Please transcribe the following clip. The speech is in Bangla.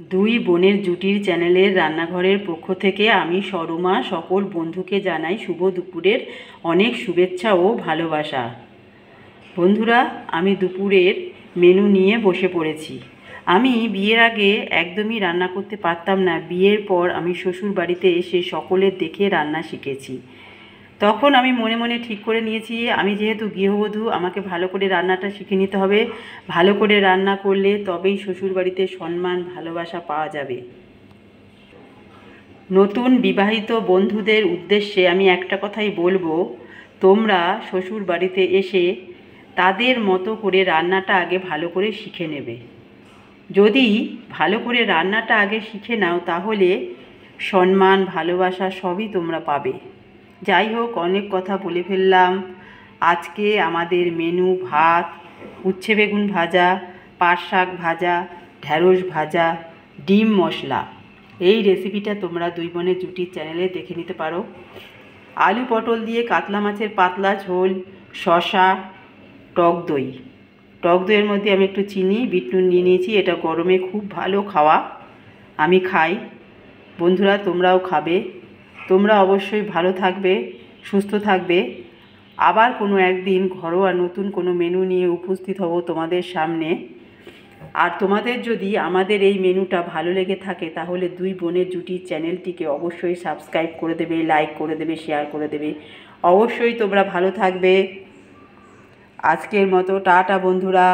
দুই বোনের জুটির চ্যানেলের রান্নাঘরের পক্ষ থেকে আমি সরমা সকল বন্ধুকে জানাই শুভ দুপুরের অনেক শুভেচ্ছা ও ভালোবাসা। বন্ধুরা, আমি দুপুরের মেনু নিয়ে বসে পড়েছি। আমি বিয়ের আগে একদমই রান্না করতে পারতাম না। বিয়ের পর আমি শ্বশুর বাড়িতে এসে সকলের দেখে রান্না শিখেছি। তখন আমি মনে মনে ঠিক করে নিয়েছি, আমি যেহেতু গৃহবধূ, আমাকে ভালো করে রান্নাটা শিখে নিতে হবে। ভালো করে রান্না করলে তবেই শ্বশুরবাড়িতে সম্মান ভালোবাসা পাওয়া যাবে। নতুন বিবাহিত বন্ধুদের উদ্দেশ্যে আমি একটা কথাই বলবো, তোমরা শ্বশুর বাড়িতে এসে তাদের মতো করে রান্নাটা আগে ভালো করে শিখে নেবে। যদি ভালো করে রান্নাটা আগে শিখে নাও তাহলে সম্মান ভালোবাসা সবই তোমরা পাবে। যাই হোক, অনেক কথা বলে ফেললাম। আজকে আমাদের মেনু ভাত, উচ্ছে বেগুন ভাজা, পাট শাক ভাজা, ঢ্যাঁড়স ভাজা, ডিম মশলা। এই রেসিপিটা তোমরা দুই বোনের জুটির চ্যানেলে দেখে নিতে পারো। আলু পটল দিয়ে কাতলা মাছের পাতলা ঝোল, শসা, টক দই। টক দইয়ের মধ্যে আমি একটু চিনি বিট নুন নিয়ে নিয়েছি। এটা গরমে খুব ভালো খাওয়া, আমি খাই। বন্ধুরা, তোমরাও খাবে। তোমরা অবশ্যই ভালো থাকবে, সুস্থ থাকবে। আবার কোনো একদিন ঘরোয়া নতুন কোনো মেনু নিয়ে উপস্থিত হব তোমাদের সামনে। আর তোমাদের যদি আমাদের এই মেনুটা ভালো লেগে থাকে তাহলে দুই বোনের জুটির চ্যানেলটিকে অবশ্যই সাবস্ক্রাইব করে দেবে, লাইক করে দেবে, শেয়ার করে দেবে। অবশ্যই তোমরা ভালো থাকবে। আজকের মতো টাটা বন্ধুরা।